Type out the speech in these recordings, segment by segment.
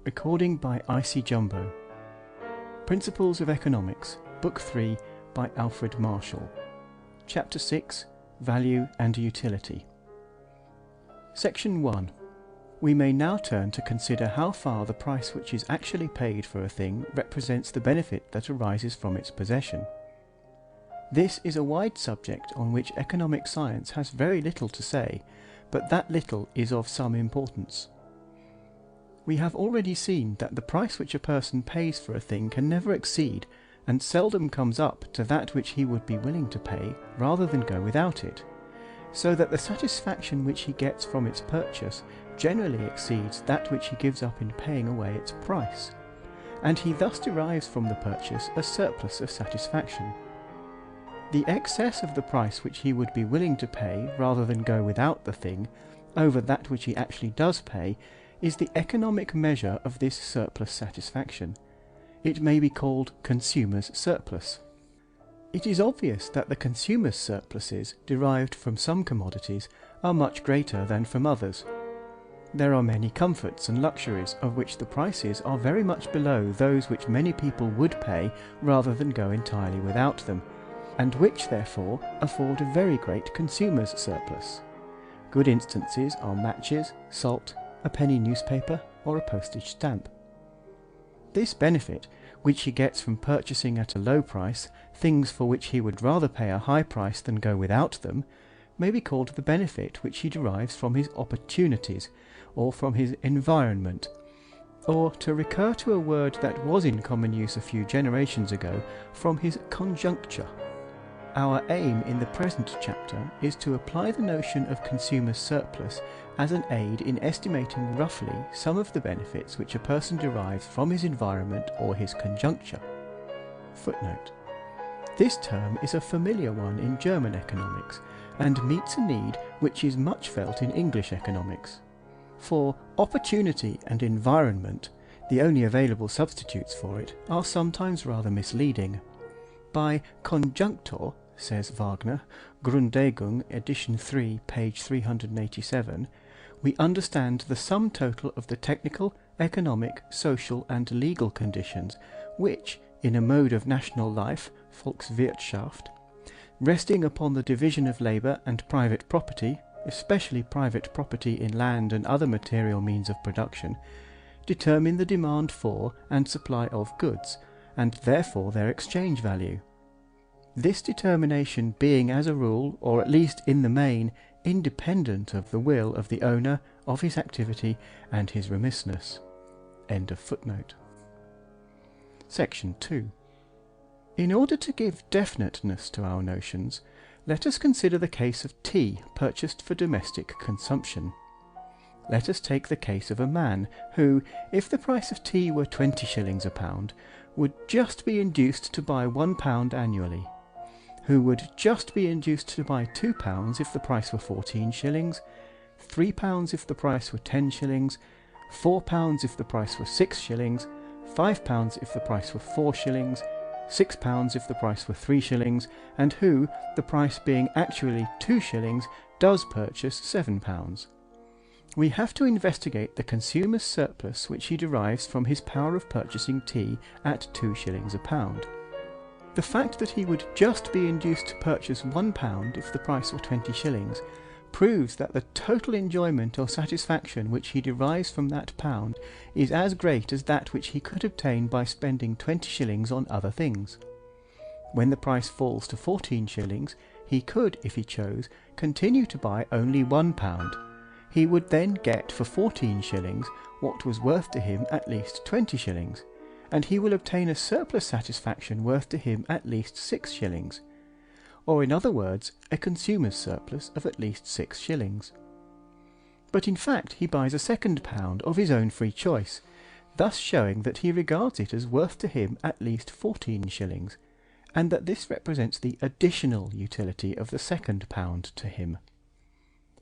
Recording by Icy Jumbo. Principles of Economics, Book 3 by Alfred Marshall. Chapter 6, Value and Utility. Section 1. We may now turn to consider how far the price which is actually paid for a thing represents the benefit that arises from its possession. This is a wide subject on which economic science has very little to say, but that little is of some importance. We have already seen that the price which a person pays for a thing can never exceed, and seldom comes up to that which he would be willing to pay rather than go without it, so that the satisfaction which he gets from its purchase generally exceeds that which he gives up in paying away its price, and he thus derives from the purchase a surplus of satisfaction. The excess of the price which he would be willing to pay rather than go without the thing, over that which he actually does pay, is the economic measure of this surplus satisfaction. It may be called consumer's surplus. It is obvious that the consumer's surpluses derived from some commodities are much greater than from others. There are many comforts and luxuries of which the prices are very much below those which many people would pay rather than go entirely without them, and which therefore afford a very great consumer's surplus. Good instances are matches, salt, a penny newspaper, or a postage stamp. This benefit, which he gets from purchasing at a low price things for which he would rather pay a high price than go without them, may be called the benefit which he derives from his opportunities, or from his environment, or, to recur to a word that was in common use a few generations ago, from his conjuncture. Our aim in the present chapter is to apply the notion of consumer surplus as an aid in estimating roughly some of the benefits which a person derives from his environment or his conjuncture. Footnote. This term is a familiar one in German economics, and meets a need which is much felt in English economics. For opportunity and environment, the only available substitutes for it, are sometimes rather misleading. By conjunctor, says Wagner, Grundlegung, edition 3, page 387, we understand the sum total of the technical, economic, social and legal conditions which, in a mode of national life, Volkswirtschaft, resting upon the division of labour and private property, especially private property in land and other material means of production, determine the demand for and supply of goods, and therefore their exchange value. This determination being as a rule, or at least in the main, independent of the will of the owner, of his activity, and his remissness. End of footnote. Section 2. In order to give definiteness to our notions, let us consider the case of tea purchased for domestic consumption. Let us take the case of a man who, if the price of tea were 20 shillings a pound, would just be induced to buy £1 annually, who would just be induced to buy £2 if the price were 14 shillings, £3 if the price were 10 shillings, £4 if the price were 6 shillings, £5 if the price were 4 shillings, £6 if the price were 3 shillings, and who, the price being actually 2 shillings, does purchase £7. We have to investigate the consumer's surplus which he derives from his power of purchasing tea at 2 shillings a pound. The fact that he would just be induced to purchase £1 if the price were 20 shillings proves that the total enjoyment or satisfaction which he derives from that pound is as great as that which he could obtain by spending 20 shillings on other things. When the price falls to 14 shillings, he could, if he chose, continue to buy only £1. He would then get for 14 shillings what was worth to him at least 20 shillings, and he will obtain a surplus satisfaction worth to him at least 6 shillings, or in other words, a consumer's surplus of at least 6 shillings. But in fact he buys a second pound of his own free choice, thus showing that he regards it as worth to him at least 14 shillings, and that this represents the additional utility of the second pound to him.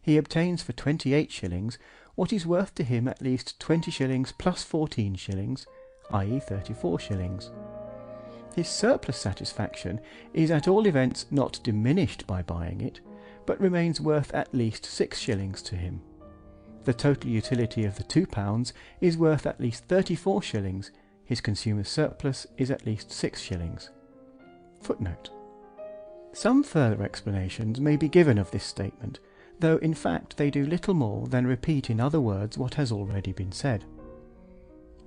He obtains for 28 shillings what is worth to him at least 20 shillings plus 14 shillings, i.e. 34 shillings. His surplus satisfaction is at all events not diminished by buying it, but remains worth at least 6 shillings to him. The total utility of the £2 is worth at least 34 shillings. His consumer's surplus is at least 6 shillings. Footnote. Some further explanations may be given of this statement, though in fact they do little more than repeat in other words what has already been said.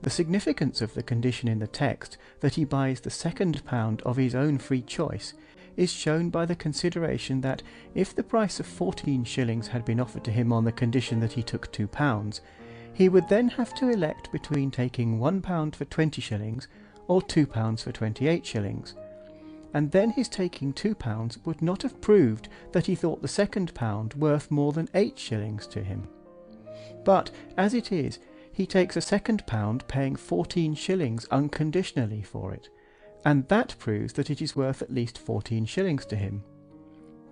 The significance of the condition in the text that he buys the second pound of his own free choice is shown by the consideration that if the price of 14 shillings had been offered to him on the condition that he took £2, he would then have to elect between taking £1 for 20 shillings or £2 for 28 shillings, and then his taking £2 would not have proved that he thought the second pound worth more than 8 shillings to him. But, as it is, he takes a second pound paying 14 shillings unconditionally for it, and that proves that it is worth at least 14 shillings to him.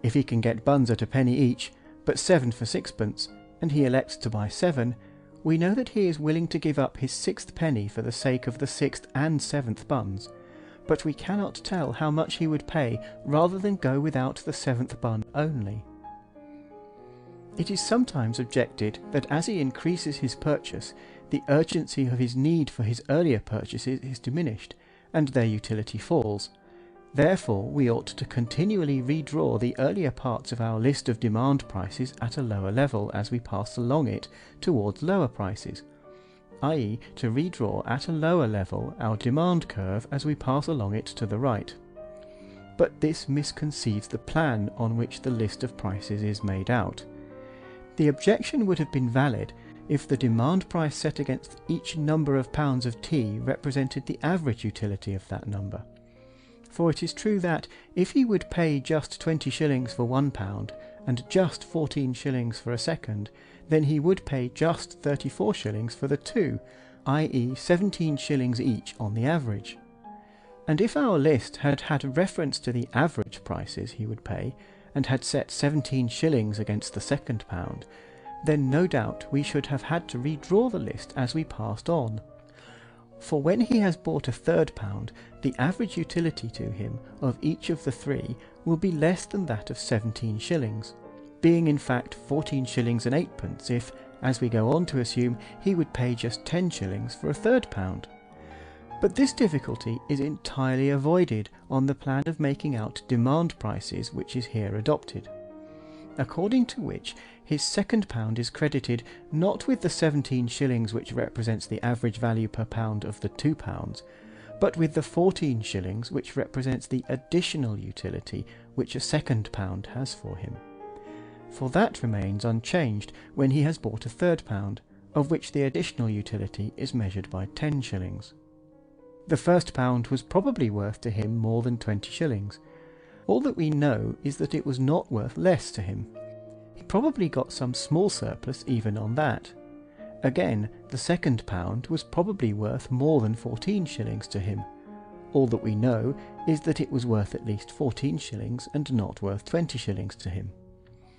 If he can get buns at a penny each, but 7 for sixpence, and he elects to buy 7, we know that he is willing to give up his 6th penny for the sake of the 6th and 7th buns, but we cannot tell how much he would pay rather than go without the 7th bun only. It is sometimes objected that as he increases his purchase, the urgency of his need for his earlier purchases is diminished, and their utility falls. Therefore we ought to continually redraw the earlier parts of our list of demand prices at a lower level as we pass along it towards lower prices, i.e. to redraw at a lower level our demand curve as we pass along it to the right. But this misconceives the plan on which the list of prices is made out. The objection would have been valid if the demand price set against each number of pounds of tea represented the average utility of that number. For it is true that, if he would pay just 20 shillings for £1 and just 14 shillings for a second, then he would pay just 34 shillings for the two, i.e. 17 shillings each on the average. And if our list had had reference to the average prices he would pay, and had set 17 shillings against the second pound, then no doubt we should have had to redraw the list as we passed on. For when he has bought a third pound, the average utility to him of each of the three will be less than that of 17 shillings, being in fact 14 shillings and 8pence if, as we go on to assume, he would pay just 10 shillings for a third pound. But this difficulty is entirely avoided on the plan of making out demand prices which is here adopted, according to which his second pound is credited not with the 17 shillings which represents the average value per pound of the £2, but with the 14 shillings which represents the additional utility which a second pound has for him. For that remains unchanged when he has bought a third pound, of which the additional utility is measured by 10 shillings. The first pound was probably worth to him more than 20 shillings. All that we know is that it was not worth less to him. He probably got some small surplus even on that. Again, the second pound was probably worth more than 14 shillings to him. All that we know is that it was worth at least 14 shillings and not worth 20 shillings to him.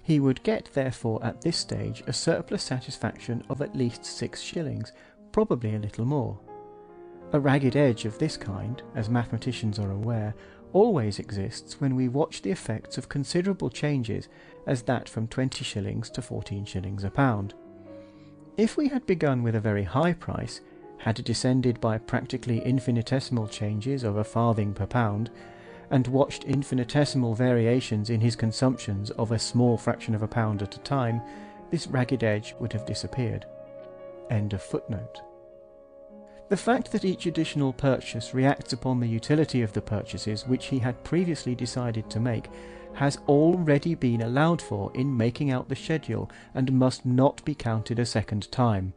He would get therefore at this stage a surplus satisfaction of at least 6 shillings, probably a little more. A ragged edge of this kind, as mathematicians are aware, always exists when we watch the effects of considerable changes, as that from 20 shillings to 14 shillings a pound. If we had begun with a very high price, had descended by practically infinitesimal changes of a farthing per pound, and watched infinitesimal variations in his consumptions of a small fraction of a pound at a time, this ragged edge would have disappeared. End of footnote. The fact that each additional purchase reacts upon the utility of the purchases which he had previously decided to make has already been allowed for in making out the schedule and must not be counted a second time.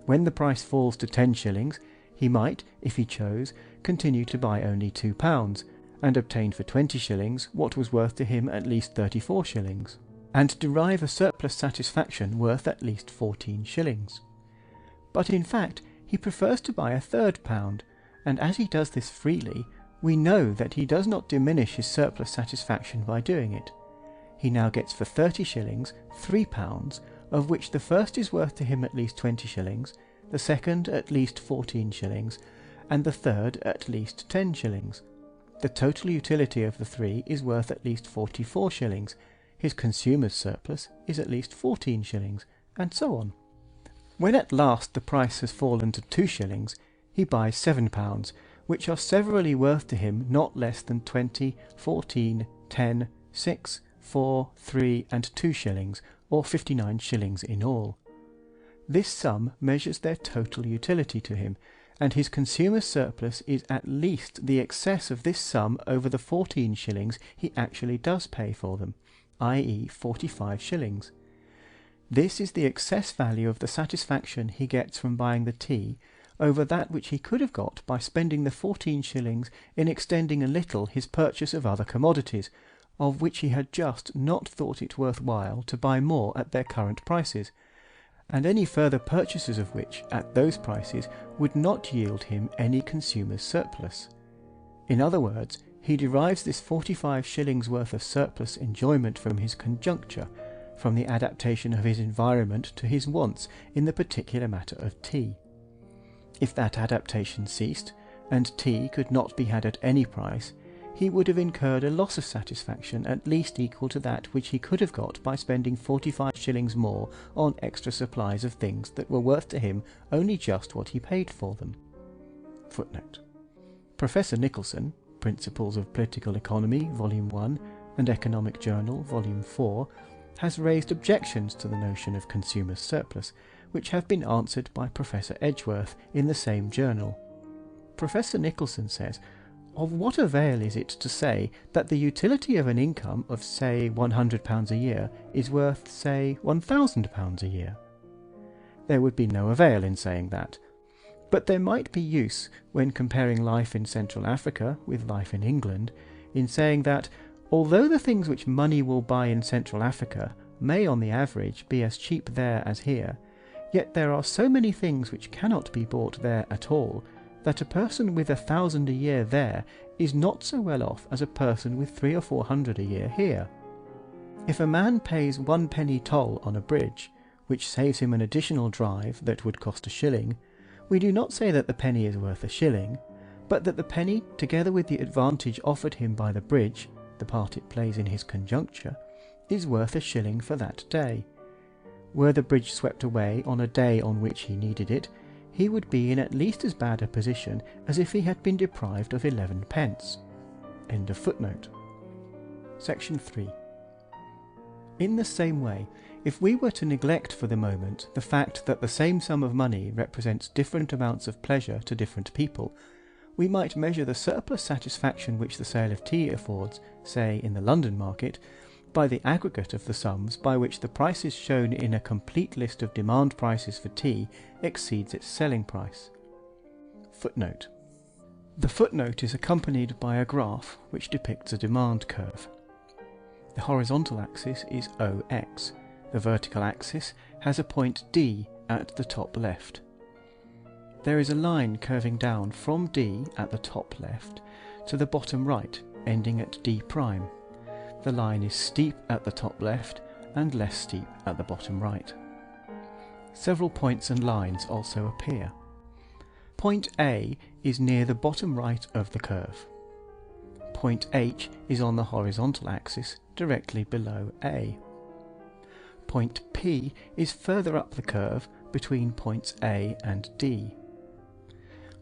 When the price falls to 10 shillings, he might, if he chose, continue to buy only £2, and obtain for 20 shillings what was worth to him at least 34 shillings, and derive a surplus satisfaction worth at least 14 shillings. But in fact, he prefers to buy a third pound, and as he does this freely, we know that he does not diminish his surplus satisfaction by doing it. He now gets for 30 shillings £3, of which the first is worth to him at least 20 shillings, the second at least 14 shillings, and the third at least 10 shillings. The total utility of the three is worth at least 44 shillings, his consumer's surplus is at least 14 shillings, and so on. When at last the price has fallen to 2 shillings, he buys £7, which are severally worth to him not less than 20, 14, 10, 6, 4, 3, and 2 shillings, or 59 shillings in all. This sum measures their total utility to him, and his consumer surplus is at least the excess of this sum over the 14 shillings he actually does pay for them, i.e. 45 shillings. This is the excess value of the satisfaction he gets from buying the tea over that which he could have got by spending the 14 shillings in extending a little his purchase of other commodities, of which he had just not thought it worth while to buy more at their current prices, and any further purchases of which, at those prices, would not yield him any consumer's surplus. In other words, he derives this 45 shillings worth of surplus enjoyment from his conjuncture, from the adaptation of his environment to his wants in the particular matter of tea. If that adaptation ceased, and tea could not be had at any price, he would have incurred a loss of satisfaction at least equal to that which he could have got by spending 45 shillings more on extra supplies of things that were worth to him only just what he paid for them. Footnote. Professor Nicholson, Principles of Political Economy, Volume 1, and Economic Journal, Volume 4, has raised objections to the notion of consumer surplus, which have been answered by Professor Edgeworth in the same journal. Professor Nicholson says, "Of what avail is it to say that the utility of an income of, say, £100 a year is worth, say, £1,000 a year? There would be no avail in saying that. But there might be use, when comparing life in Central Africa with life in England, in saying that, although the things which money will buy in Central Africa may on the average be as cheap there as here, yet there are so many things which cannot be bought there at all, that a person with 1,000 a year there is not so well off as a person with 300 or 400 a year here. If a man pays 1 penny toll on a bridge, which saves him an additional drive that would cost a shilling, we do not say that the penny is worth a shilling, but that the penny, together with the advantage offered him by the bridge, the part it plays in his conjuncture, is worth a shilling for that day. Were the bridge swept away on a day on which he needed it, he would be in at least as bad a position as if he had been deprived of 11 pence. End of footnote. Section 3. In the same way, if we were to neglect for the moment the fact that the same sum of money represents different amounts of pleasure to different people, we might measure the surplus satisfaction which the sale of tea affords, say in the London market, by the aggregate of the sums by which the prices shown in a complete list of demand prices for tea exceeds its selling price. Footnote. The footnote is accompanied by a graph which depicts a demand curve. The horizontal axis is OX. The vertical axis has a point D at the top left. There is a line curving down from D at the top left to the bottom right, ending at D'. The line is steep at the top left and less steep at the bottom right. Several points and lines also appear. Point A is near the bottom right of the curve. Point H is on the horizontal axis directly below A. Point P is further up the curve between points A and D.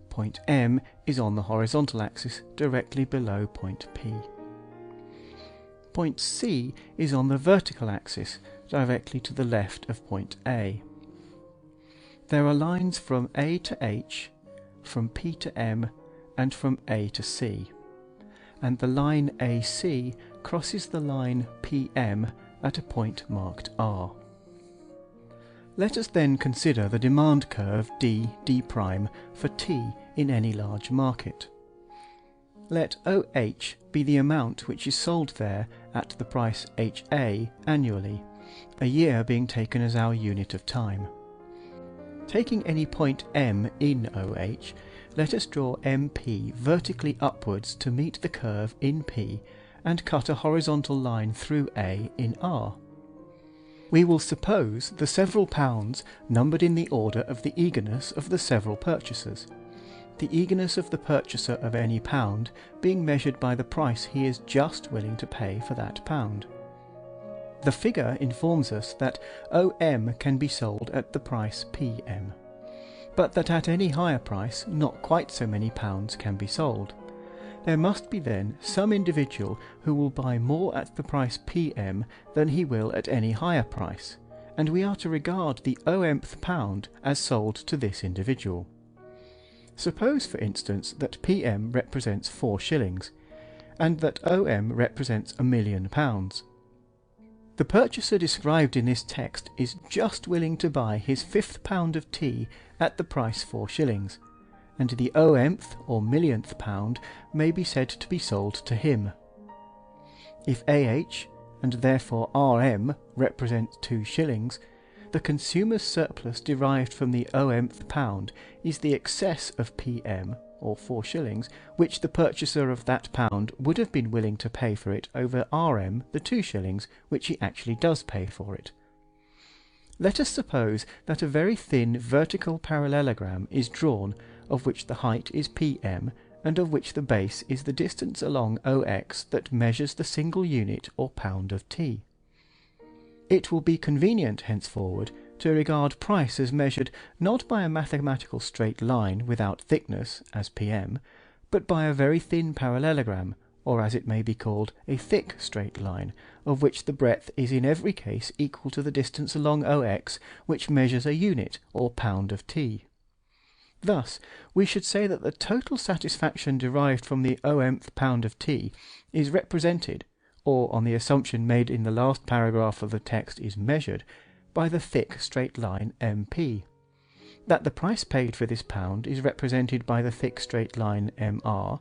Point M is on the horizontal axis directly below point P. Point C is on the vertical axis directly to the left of point A. There are lines from A to H, from P to M, and from A to C, and the line AC crosses the line PM at a point marked R. Let us then consider the demand curve D' for tea in any large market. Let OH be the amount which is sold there at the price HA annually, a year being taken as our unit of time. Taking any point M in OH, let us draw MP vertically upwards to meet the curve in P and cut a horizontal line through A in R. We will suppose the several pounds numbered in the order of the eagerness of the several purchasers, the eagerness of the purchaser of any pound being measured by the price he is just willing to pay for that pound. The figure informs us that OM can be sold at the price PM, but that at any higher price not quite so many pounds can be sold. There must be then some individual who will buy more at the price PM than he will at any higher price, and we are to regard the OMth pound as sold to this individual. Suppose, for instance, that PM represents 4 shillings, and that OM represents £1,000,000. The purchaser described in this text is just willing to buy his 5th pound of tea at the price 4 shillings, and the OMth or millionth pound may be said to be sold to him. If AH, and therefore RM, represents 2 shillings, the consumer's surplus derived from the OMth pound is the excess of PM, or 4 shillings, which the purchaser of that pound would have been willing to pay for it over RM, the 2 shillings, which he actually does pay for it. Let us suppose that a very thin vertical parallelogram is drawn, of which the height is PM, and of which the base is the distance along OX that measures the single unit or pound of tea. It will be convenient henceforward to regard price as measured not by a mathematical straight line without thickness, as PM, but by a very thin parallelogram, or as it may be called, a thick straight line, of which the breadth is in every case equal to the distance along OX, which measures a unit or pound of tea. Thus, we should say that the total satisfaction derived from the OMth pound of tea is represented, or on the assumption made in the last paragraph of the text is measured, by the thick straight line MP. That the price paid for this pound is represented by the thick straight line MR,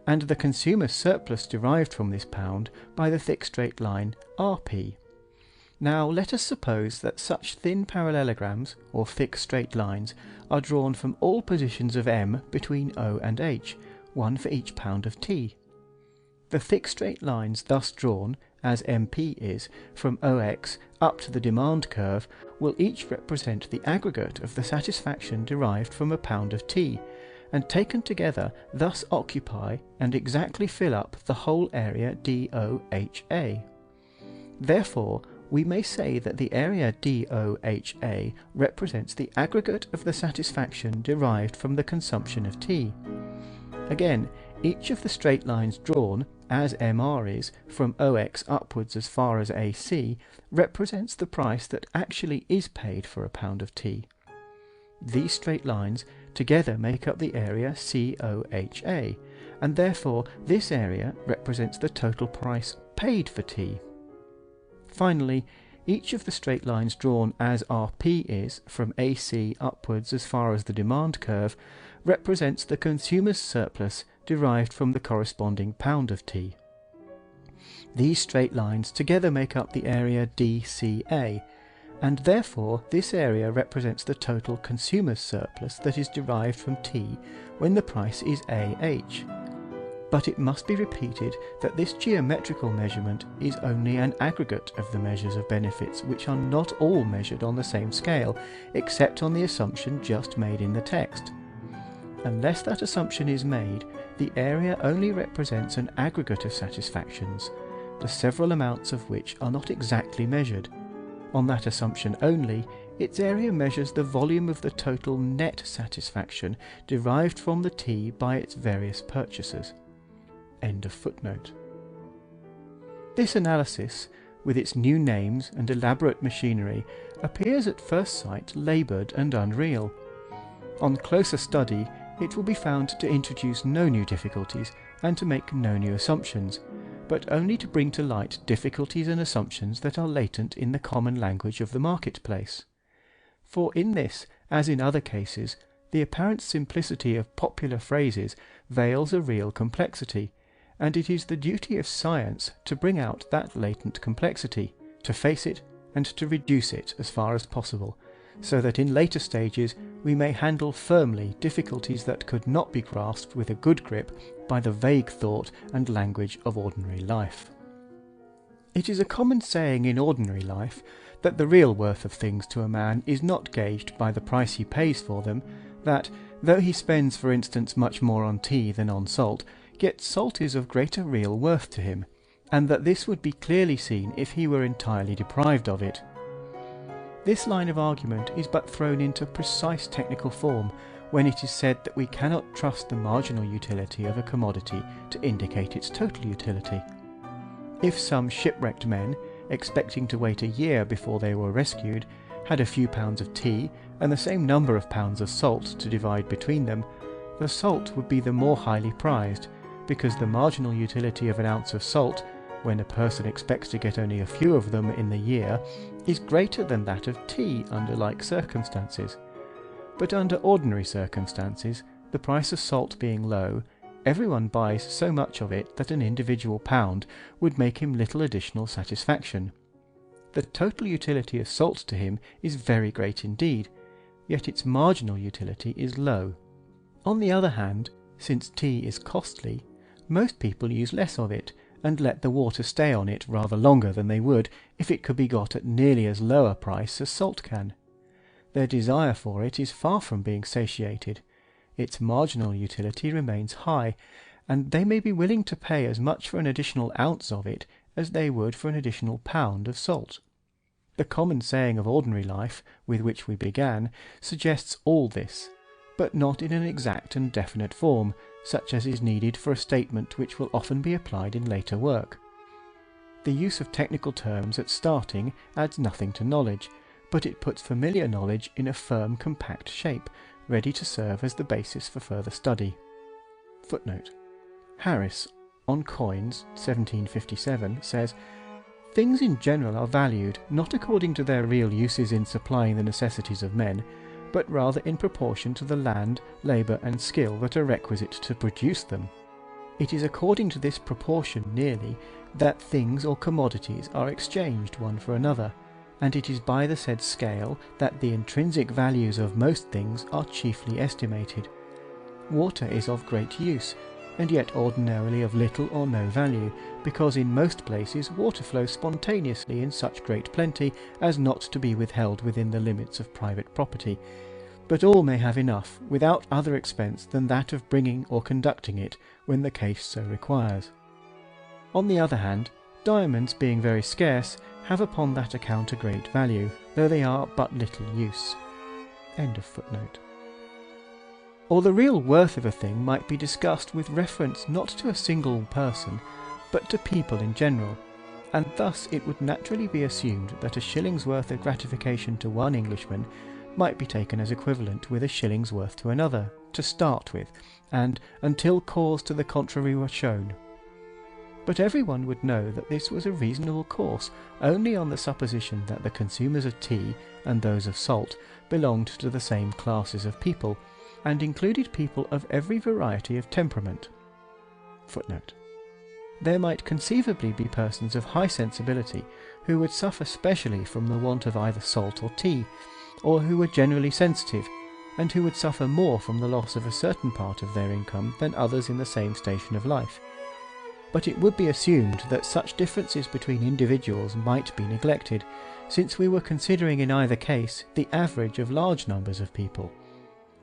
and the consumer's surplus derived from this pound by the thick straight line RP. Now let us suppose that such thin parallelograms, or thick straight lines, are drawn from all positions of M between O and H, one for each pound of tea. The thick straight lines thus drawn, as MP is, from OX up to the demand curve, will each represent the aggregate of the satisfaction derived from a pound of tea, and taken together thus occupy and exactly fill up the whole area DOHA. Therefore, we may say that the area DOHA represents the aggregate of the satisfaction derived from the consumption of tea. Again, each of the straight lines drawn, as MR is, from OX upwards as far as AC, represents the price that actually is paid for a pound of tea. These straight lines together make up the area COHA, and therefore this area represents the total price paid for tea. Finally, each of the straight lines drawn as RP is, from AC upwards as far as the demand curve, represents the consumer's surplus derived from the corresponding pound of tea. These straight lines together make up the area DCA, and therefore this area represents the total consumer's surplus that is derived from tea when the price is AH. But it must be repeated that this geometrical measurement is only an aggregate of the measures of benefits which are not all measured on the same scale, except on the assumption just made in the text. Unless that assumption is made, the area only represents an aggregate of satisfactions, the several amounts of which are not exactly measured. On that assumption only, its area measures the volume of the total net satisfaction derived from the tea by its various purchasers. End of footnote. This analysis, with its new names and elaborate machinery, appears at first sight laboured and unreal. On closer study, it will be found to introduce no new difficulties and to make no new assumptions, but only to bring to light difficulties and assumptions that are latent in the common language of the marketplace. For in this, as in other cases, the apparent simplicity of popular phrases veils a real complexity, and it is the duty of science to bring out that latent complexity, to face it, and to reduce it as far as possible, so that in later stages we may handle firmly difficulties that could not be grasped with a good grip by the vague thought and language of ordinary life. It is a common saying in ordinary life that the real worth of things to a man is not gauged by the price he pays for them, that, though he spends for instance much more on tea than on salt, yet salt is of greater real worth to him, and that this would be clearly seen if he were entirely deprived of it. This line of argument is but thrown into precise technical form when it is said that we cannot trust the marginal utility of a commodity to indicate its total utility. If some shipwrecked men, expecting to wait a year before they were rescued, had a few pounds of tea and the same number of pounds of salt to divide between them, the salt would be the more highly prized, because the marginal utility of an ounce of salt, when a person expects to get only a few of them in the year, is greater than that of tea under like circumstances. But under ordinary circumstances, the price of salt being low, everyone buys so much of it that an individual pound would make him little additional satisfaction. The total utility of salt to him is very great indeed, yet its marginal utility is low. On the other hand, since tea is costly, most people use less of it, and let the water stay on it rather longer than they would if it could be got at nearly as low a price as salt can. Their desire for it is far from being satiated. Its marginal utility remains high, and they may be willing to pay as much for an additional ounce of it as they would for an additional pound of salt. The common saying of ordinary life, with which we began, suggests all this, but not in an exact and definite form, such as is needed for a statement which will often be applied in later work. The use of technical terms at starting adds nothing to knowledge, but it puts familiar knowledge in a firm, compact shape, ready to serve as the basis for further study. Footnote. Harris, on Coins, 1757, says, "Things in general are valued, not according to their real uses in supplying the necessities of men, but rather in proportion to the land, labour, and skill that are requisite to produce them. It is according to this proportion nearly that things or commodities are exchanged one for another, and it is by the said scale that the intrinsic values of most things are chiefly estimated. Water is of great use, and yet ordinarily of little or no value, because in most places water flows spontaneously in such great plenty as not to be withheld within the limits of private property, but all may have enough without other expense than that of bringing or conducting it when the case so requires. On the other hand, diamonds being very scarce, have upon that account a great value, though they are but little use." End of footnote. Or the real worth of a thing might be discussed with reference not to a single person, but to people in general, and thus it would naturally be assumed that a shilling's worth of gratification to one Englishman might be taken as equivalent with a shilling's worth to another, to start with, and until cause to the contrary were shown. But everyone would know that this was a reasonable course only on the supposition that the consumers of tea and those of salt belonged to the same classes of people, and included people of every variety of temperament. Footnote. There might conceivably be persons of high sensibility who would suffer specially from the want of either salt or tea, or who were generally sensitive, and who would suffer more from the loss of a certain part of their income than others in the same station of life. But it would be assumed that such differences between individuals might be neglected, since we were considering in either case the average of large numbers of people,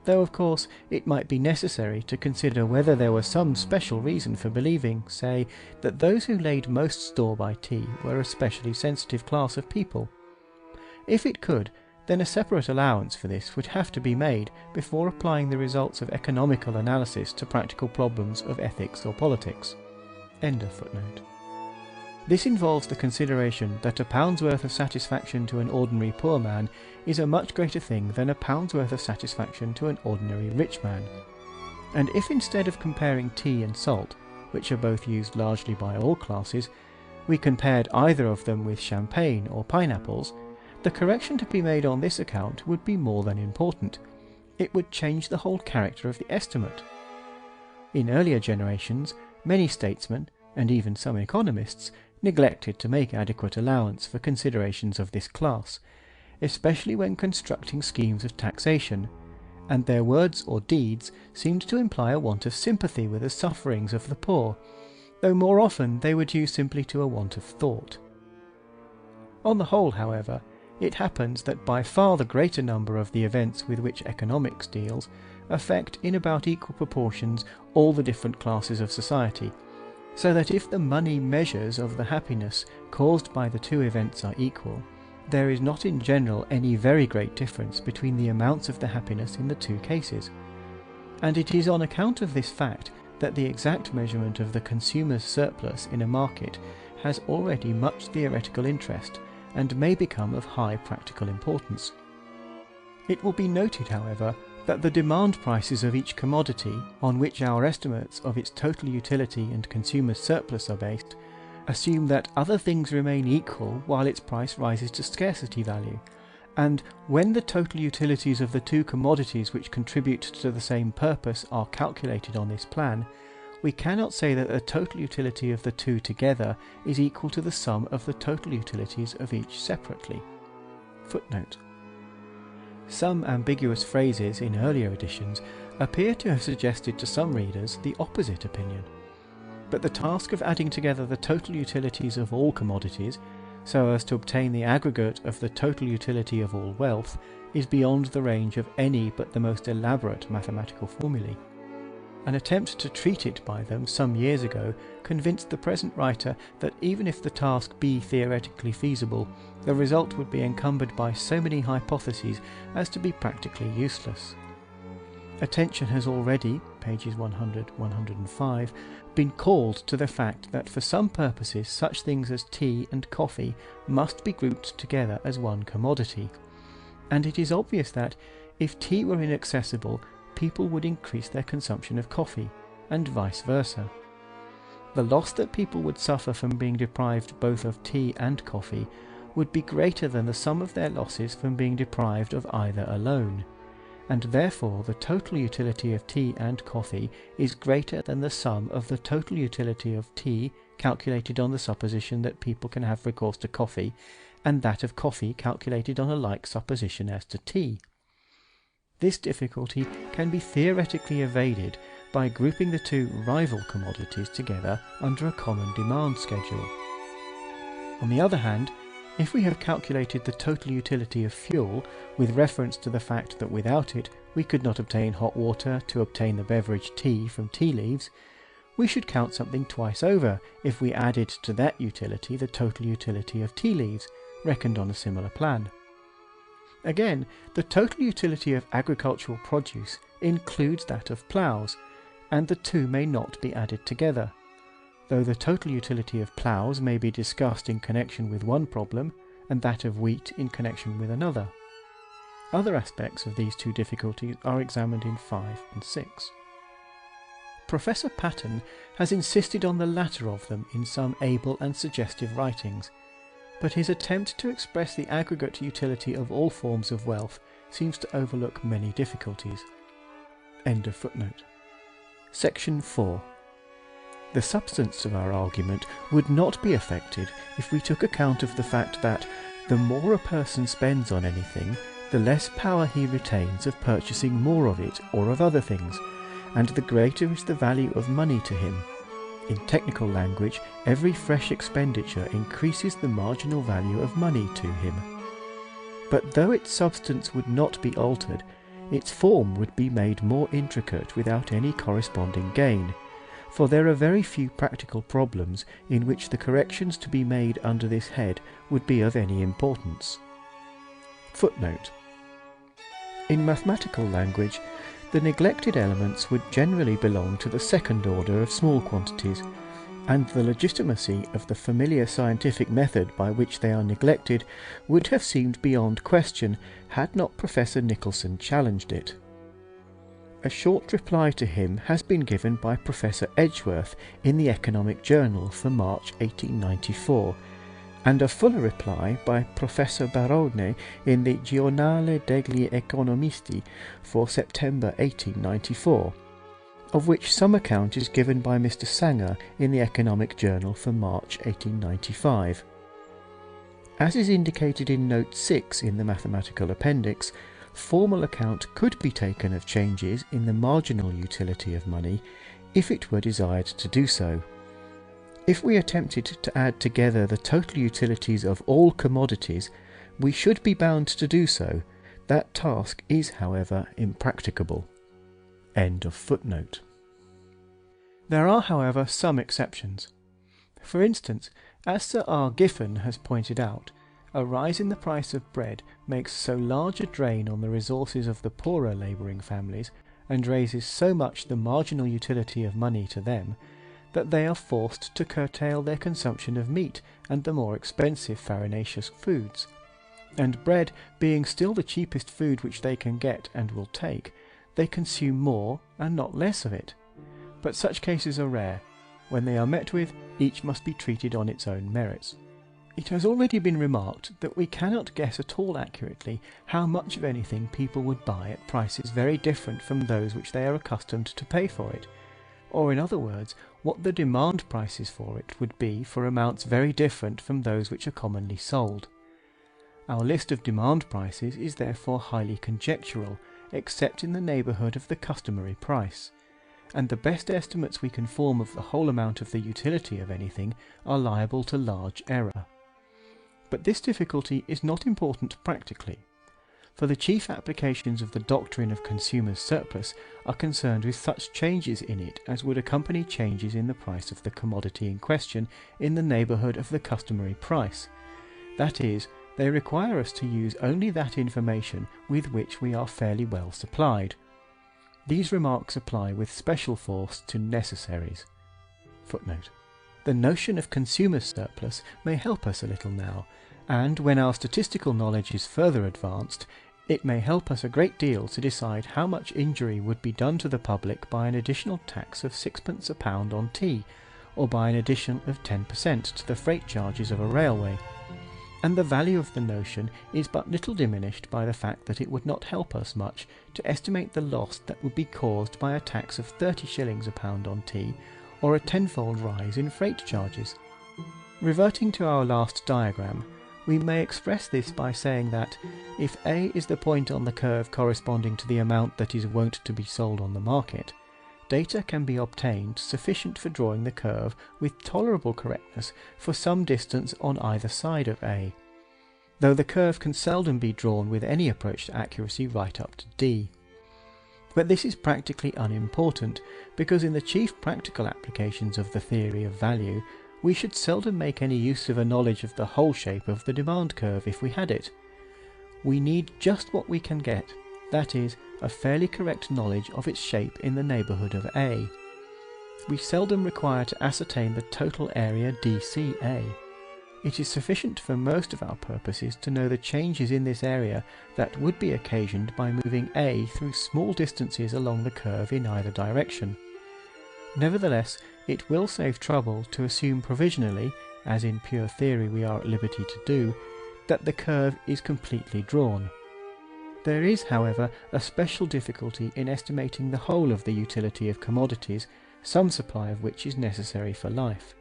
though of course it might be necessary to consider whether there were some special reason for believing, say, that those who laid most store by tea were a specially sensitive class of people. If it could, then a separate allowance for this would have to be made before applying the results of economical analysis to practical problems of ethics or politics. End of footnote. This involves the consideration that a pound's worth of satisfaction to an ordinary poor man is a much greater thing than a pound's worth of satisfaction to an ordinary rich man. And if instead of comparing tea and salt, which are both used largely by all classes, we compared either of them with champagne or pineapples, the correction to be made on this account would be more than important. It would change the whole character of the estimate. In earlier generations, many statesmen, and even some economists, neglected to make adequate allowance for considerations of this class, especially when constructing schemes of taxation, and their words or deeds seemed to imply a want of sympathy with the sufferings of the poor, though more often they were due simply to a want of thought. On the whole, however, it happens that by far the greater number of the events with which economics deals affect in about equal proportions all the different classes of society, so that if the money measures of the happiness caused by the two events are equal, there is not in general any very great difference between the amounts of the happiness in the two cases. And it is on account of this fact that the exact measurement of the consumer's surplus in a market has already much theoretical interest and may become of high practical importance. It will be noted, however, that the demand prices of each commodity, on which our estimates of its total utility and consumer's surplus are based, assume that other things remain equal while its price rises to scarcity value, and when the total utilities of the two commodities which contribute to the same purpose are calculated on this plan, we cannot say that the total utility of the two together is equal to the sum of the total utilities of each separately. Footnote. Some ambiguous phrases in earlier editions appear to have suggested to some readers the opposite opinion. But the task of adding together the total utilities of all commodities, so as to obtain the aggregate of the total utility of all wealth, is beyond the range of any but the most elaborate mathematical formulae. An attempt to treat it by them some years ago convinced the present writer that even if the task be theoretically feasible, the result would be encumbered by so many hypotheses as to be practically useless. Attention has already, pages 100–105, been called to the fact that for some purposes such things as tea and coffee must be grouped together as one commodity, and it is obvious that, if tea were inaccessible, people would increase their consumption of coffee, and vice versa. The loss that people would suffer from being deprived both of tea and coffee would be greater than the sum of their losses from being deprived of either alone, and therefore the total utility of tea and coffee is greater than the sum of the total utility of tea calculated on the supposition that people can have recourse to coffee, and that of coffee calculated on a like supposition as to tea. This difficulty can be theoretically evaded by grouping the two rival commodities together under a common demand schedule. On the other hand, if we have calculated the total utility of fuel with reference to the fact that without it we could not obtain hot water to obtain the beverage tea from tea leaves, we should count something twice over if we added to that utility the total utility of tea leaves, reckoned on a similar plan. Again, the total utility of agricultural produce includes that of ploughs, and the two may not be added together, though the total utility of ploughs may be discussed in connection with one problem, and that of wheat in connection with another. Other aspects of these two difficulties are examined in 5 and 6. Professor Patton has insisted on the latter of them in some able and suggestive writings, but his attempt to express the aggregate utility of all forms of wealth seems to overlook many difficulties. End of footnote. Section 4. The substance of our argument would not be affected if we took account of the fact that the more a person spends on anything, the less power he retains of purchasing more of it or of other things, and the greater is the value of money to him. In technical language, every fresh expenditure increases the marginal value of money to him. But though its substance would not be altered, its form would be made more intricate without any corresponding gain, for there are very few practical problems in which the corrections to be made under this head would be of any importance. Footnote. In mathematical language, the neglected elements would generally belong to the second order of small quantities, and the legitimacy of the familiar scientific method by which they are neglected would have seemed beyond question had not Professor Nicholson challenged it. A short reply to him has been given by Professor Edgeworth in the Economic Journal for March 1894, and a fuller reply by Professor Barone in the Giornale degli Economisti for September 1894, of which some account is given by Mr. Sanger in the Economic Journal for March 1895. As is indicated in Note 6 in the Mathematical Appendix, formal account could be taken of changes in the marginal utility of money if it were desired to do so. If we attempted to add together the total utilities of all commodities, we should be bound to do so. That task is, however, impracticable. End of footnote. There are, however, some exceptions. For instance, as Sir R. Giffen has pointed out, a rise in the price of bread makes so large a drain on the resources of the poorer labouring families, and raises so much the marginal utility of money to them, that they are forced to curtail their consumption of meat and the more expensive farinaceous foods. And bread being still the cheapest food which they can get and will take, they consume more and not less of it. But such cases are rare. When they are met with, each must be treated on its own merits. It has already been remarked that we cannot guess at all accurately how much of anything people would buy at prices very different from those which they are accustomed to pay for it, or in other words, what the demand prices for it would be for amounts very different from those which are commonly sold. Our list of demand prices is therefore highly conjectural, except in the neighbourhood of the customary price, and the best estimates we can form of the whole amount of the utility of anything are liable to large error. But this difficulty is not important practically, for the chief applications of the doctrine of consumer's surplus are concerned with such changes in it as would accompany changes in the price of the commodity in question in the neighbourhood of the customary price. That is, they require us to use only that information with which we are fairly well supplied. These remarks apply with special force to necessaries. Footnote. The notion of consumer's surplus may help us a little now, and when our statistical knowledge is further advanced, it may help us a great deal to decide how much injury would be done to the public by an additional tax of 6d. a pound on tea, or by an addition of 10% to the freight charges of a railway. And the value of the notion is but little diminished by the fact that it would not help us much to estimate the loss that would be caused by a tax of 30s. a pound on tea, or a tenfold rise in freight charges. Reverting to our last diagram, we may express this by saying that, if A is the point on the curve corresponding to the amount that is wont to be sold on the market, data can be obtained sufficient for drawing the curve with tolerable correctness for some distance on either side of A, though the curve can seldom be drawn with any approach to accuracy right up to D. But this is practically unimportant, because in the chief practical applications of the theory of value, we should seldom make any use of a knowledge of the whole shape of the demand curve if we had it. We need just what we can get, that is, a fairly correct knowledge of its shape in the neighbourhood of A. We seldom require to ascertain the total area DCA. It is sufficient for most of our purposes to know the changes in this area that would be occasioned by moving A through small distances along the curve in either direction. Nevertheless, it will save trouble to assume provisionally, as in pure theory we are at liberty to do, that the curve is completely drawn. There is, however, a special difficulty in estimating the whole of the utility of commodities, some supply of which is necessary for life.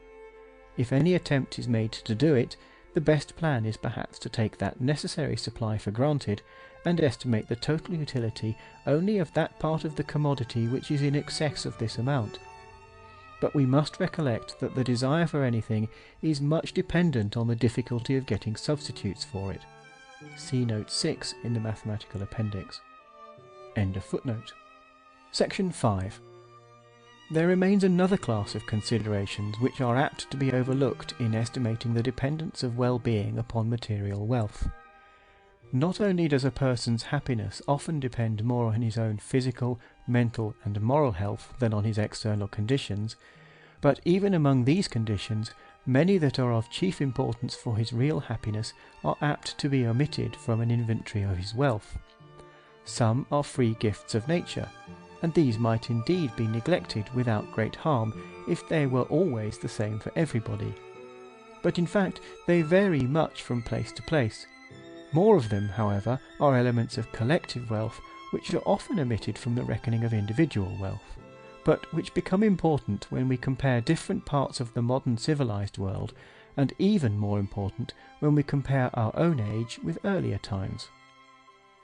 If any attempt is made to do it, the best plan is perhaps to take that necessary supply for granted, and estimate the total utility only of that part of the commodity which is in excess of this amount. But we must recollect that the desire for anything is much dependent on the difficulty of getting substitutes for it. See Note 6 in the Mathematical Appendix. End of footnote. Section 5. There remains another class of considerations which are apt to be overlooked in estimating the dependence of well-being upon material wealth. Not only does a person's happiness often depend more on his own physical, mental, and moral health than on his external conditions, but even among these conditions, many that are of chief importance for his real happiness are apt to be omitted from an inventory of his wealth. Some are free gifts of nature, and these might indeed be neglected without great harm if they were always the same for everybody. But in fact they vary much from place to place. More of them, however, are elements of collective wealth which are often omitted from the reckoning of individual wealth, but which become important when we compare different parts of the modern civilized world, and even more important when we compare our own age with earlier times.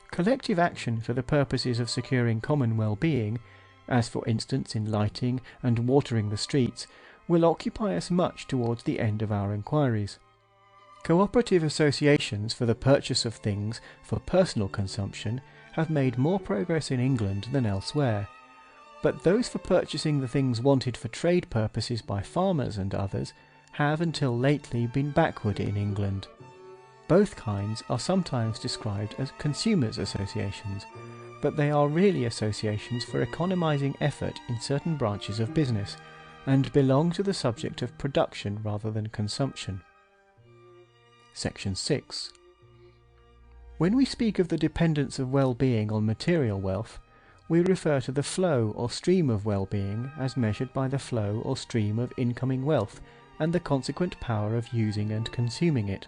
Collective action for the purposes of securing common well-being, as for instance in lighting and watering the streets, will occupy us much towards the end of our inquiries. Cooperative associations for the purchase of things for personal consumption have made more progress in England than elsewhere, but those for purchasing the things wanted for trade purposes by farmers and others have until lately been backward in England. Both kinds are sometimes described as consumers' associations, but they are really associations for economising effort in certain branches of business, and belong to the subject of production rather than consumption. Section 6. When we speak of the dependence of well-being on material wealth, we refer to the flow or stream of well-being as measured by the flow or stream of incoming wealth and the consequent power of using and consuming it.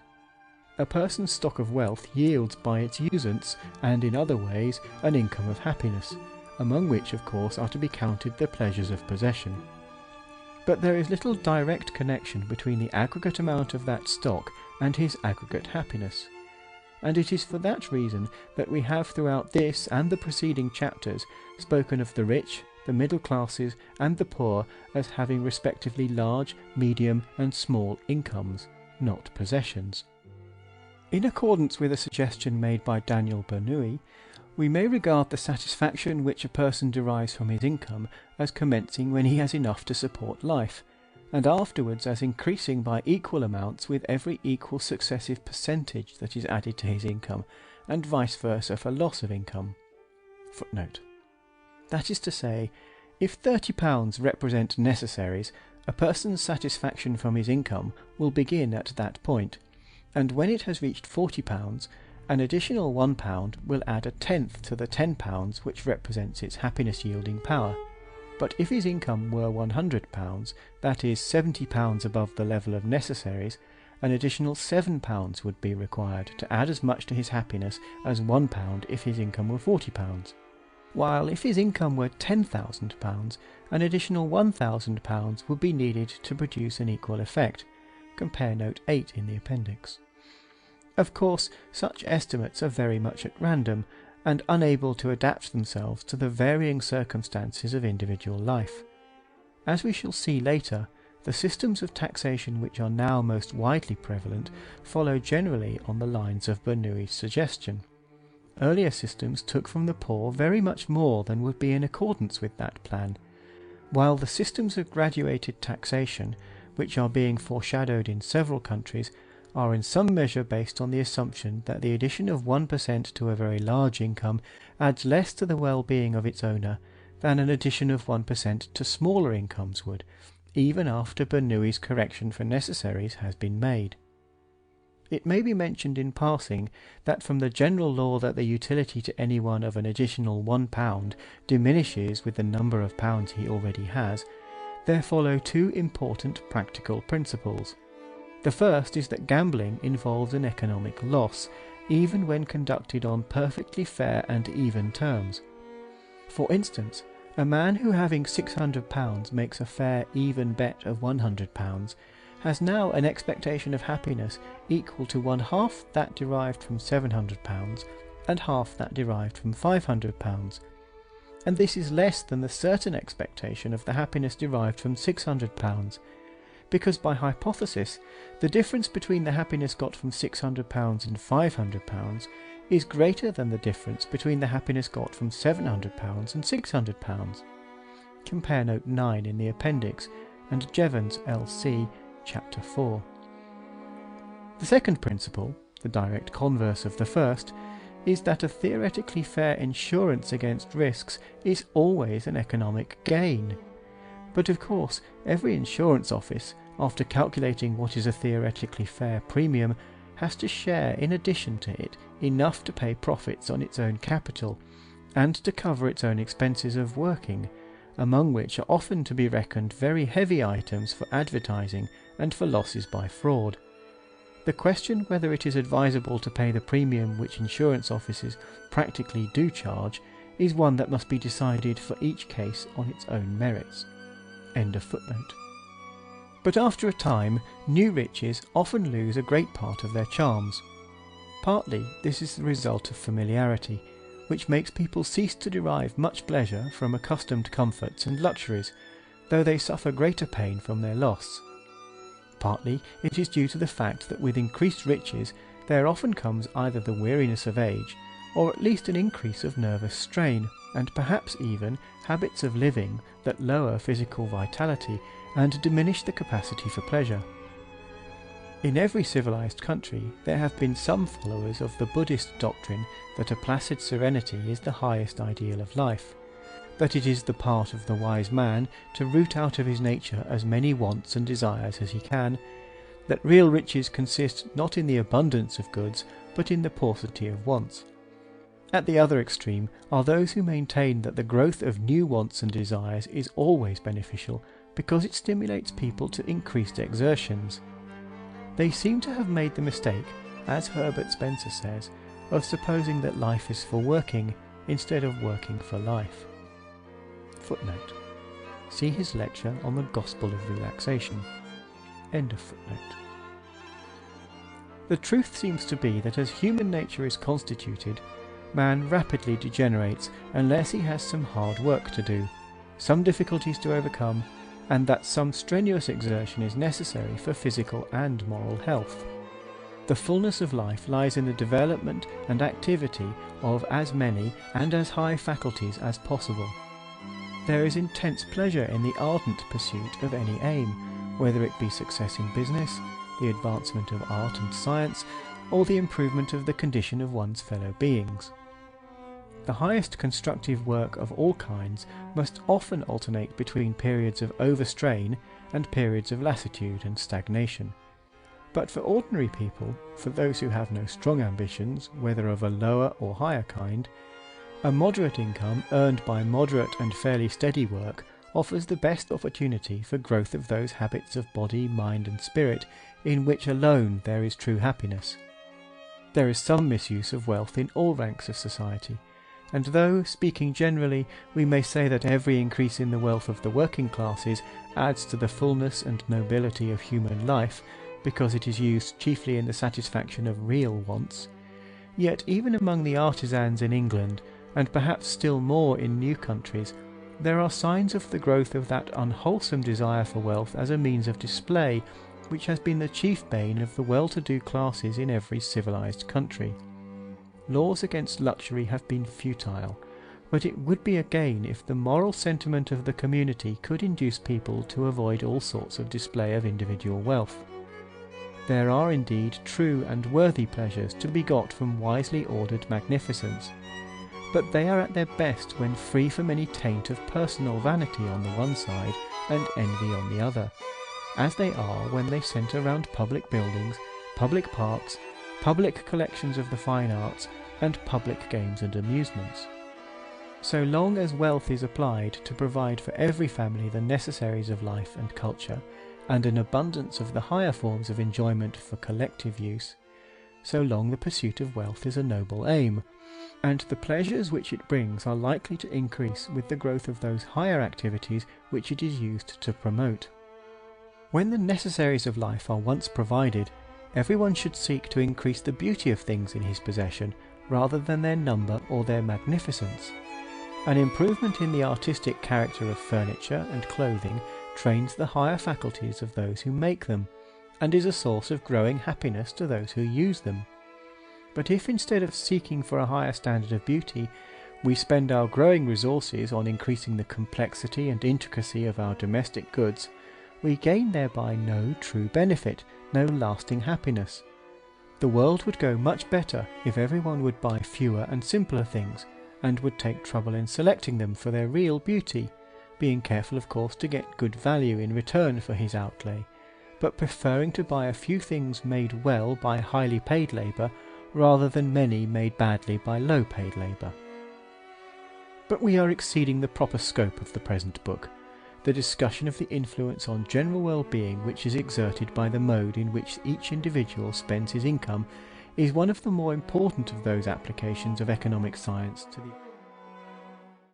A person's stock of wealth yields by its usance, and in other ways, an income of happiness, among which of course are to be counted the pleasures of possession. But there is little direct connection between the aggregate amount of that stock and his aggregate happiness, and it is for that reason that we have throughout this and the preceding chapters spoken of the rich, the middle classes, and the poor as having respectively large, medium, and small incomes, not possessions. In accordance with a suggestion made by Daniel Bernoulli, we may regard the satisfaction which a person derives from his income as commencing when he has enough to support life, and afterwards as increasing by equal amounts with every equal successive percentage that is added to his income, and vice versa for loss of income. Footnote. That is to say, if £30 represent necessaries, a person's satisfaction from his income will begin at that point, and when it has reached £40, an additional £1 will add a tenth to the £10 which represents its happiness-yielding power. But if his income were £100, that is £70 above the level of necessaries, an additional £7 would be required to add as much to his happiness as £1 if his income were £40. While if his income were £10,000, an additional £1,000 would be needed to produce an equal effect. Compare Note 8 in the appendix. Of course, such estimates are very much at random, and unable to adapt themselves to the varying circumstances of individual life. As we shall see later, the systems of taxation which are now most widely prevalent follow generally on the lines of Bernoulli's suggestion. Earlier systems took from the poor very much more than would be in accordance with that plan, while the systems of graduated taxation, which are being foreshadowed in several countries, are in some measure based on the assumption that the addition of 1% to a very large income adds less to the well-being of its owner than an addition of 1% to smaller incomes would, even after Bernoulli's correction for necessaries has been made. It may be mentioned in passing that from the general law that the utility to anyone of an additional £1 diminishes with the number of pounds he already has, there follow two important practical principles. The first is that gambling involves an economic loss, even when conducted on perfectly fair and even terms. For instance, a man who having £600 makes a fair even bet of £100 has now an expectation of happiness equal to one half that derived from £700 and half that derived from £500, and this is less than the certain expectation of the happiness derived from £600, because by hypothesis the difference between the happiness got from £600 and £500 is greater than the difference between the happiness got from £700 and £600. Compare Note 9 in the appendix and Jevons L.C. Chapter 4. The second principle, the direct converse of the first, is that a theoretically fair insurance against risks is always an economic gain. But of course, every insurance office, after calculating what is a theoretically fair premium, has to share in addition to it enough to pay profits on its own capital, and to cover its own expenses of working, among which are often to be reckoned very heavy items for advertising and for losses by fraud. The question whether it is advisable to pay the premium which insurance offices practically do charge is one that must be decided for each case on its own merits. End of footnote. But after a time, new riches often lose a great part of their charms. Partly this is the result of familiarity, which makes people cease to derive much pleasure from accustomed comforts and luxuries, though they suffer greater pain from their loss. Partly it is due to the fact that with increased riches there often comes either the weariness of age, or at least an increase of nervous strain, and perhaps even habits of living that lower physical vitality and diminish the capacity for pleasure. In every civilized country there have been some followers of the Buddhist doctrine that a placid serenity is the highest ideal of life, that it is the part of the wise man to root out of his nature as many wants and desires as he can, that real riches consist not in the abundance of goods, but in the paucity of wants. At the other extreme are those who maintain that the growth of new wants and desires is always beneficial because it stimulates people to increased exertions. They seem to have made the mistake, as Herbert Spencer says, of supposing that life is for working instead of working for life. Footnote. See his lecture on the Gospel of Relaxation. End of footnote. The truth seems to be that as human nature is constituted, man rapidly degenerates unless he has some hard work to do, some difficulties to overcome, and that some strenuous exertion is necessary for physical and moral health. The fullness of life lies in the development and activity of as many and as high faculties as possible. There is intense pleasure in the ardent pursuit of any aim, whether it be success in business, the advancement of art and science, or the improvement of the condition of one's fellow beings. The highest constructive work of all kinds must often alternate between periods of overstrain and periods of lassitude and stagnation. But for ordinary people, for those who have no strong ambitions, whether of a lower or higher kind, a moderate income earned by moderate and fairly steady work offers the best opportunity for growth of those habits of body, mind and spirit in which alone there is true happiness. There is some misuse of wealth in all ranks of society, and though, speaking generally, we may say that every increase in the wealth of the working classes adds to the fullness and nobility of human life, because it is used chiefly in the satisfaction of real wants, yet even among the artisans in England, and perhaps still more in new countries, there are signs of the growth of that unwholesome desire for wealth as a means of display, which has been the chief bane of the well-to-do classes in every civilized country. Laws against luxury have been futile, but it would be a gain if the moral sentiment of the community could induce people to avoid all sorts of display of individual wealth. There are indeed true and worthy pleasures to be got from wisely ordered magnificence, but they are at their best when free from any taint of personal vanity on the one side and envy on the other, as they are when they centre round public buildings, public parks, public collections of the fine arts, and public games and amusements. So long as wealth is applied to provide for every family the necessaries of life and culture, and an abundance of the higher forms of enjoyment for collective use, so long the pursuit of wealth is a noble aim, and the pleasures which it brings are likely to increase with the growth of those higher activities which it is used to promote. When the necessaries of life are once provided, everyone should seek to increase the beauty of things in his possession rather than their number or their magnificence. An improvement in the artistic character of furniture and clothing trains the higher faculties of those who make them, and is a source of growing happiness to those who use them. But if instead of seeking for a higher standard of beauty, we spend our growing resources on increasing the complexity and intricacy of our domestic goods, we gain thereby no true benefit, no lasting happiness. The world would go much better if everyone would buy fewer and simpler things, and would take trouble in selecting them for their real beauty, being careful of course to get good value in return for his outlay, but preferring to buy a few things made well by highly paid labour, rather than many made badly by low paid labour. But we are exceeding the proper scope of the present book. The discussion of the influence on general well-being which is exerted by the mode in which each individual spends his income is one of the more important of those applications of economic science to the